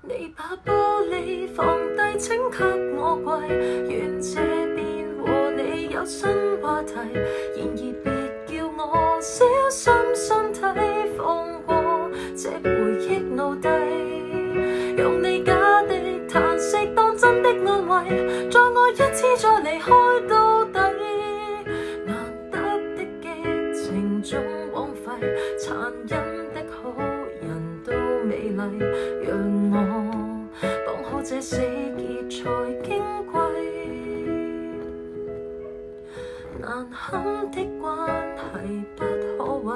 你把玻璃放低，請給我跪，願這邊和你有新話題。然而別叫我小心身體，放過這回憶奴隸，用你假的嘆息當真的安慰，在我一次再離開到底。難得的激情總枉費，殘忍的好人都美麗，讓我綁好這死結才矜貴。難堪的關係不可為，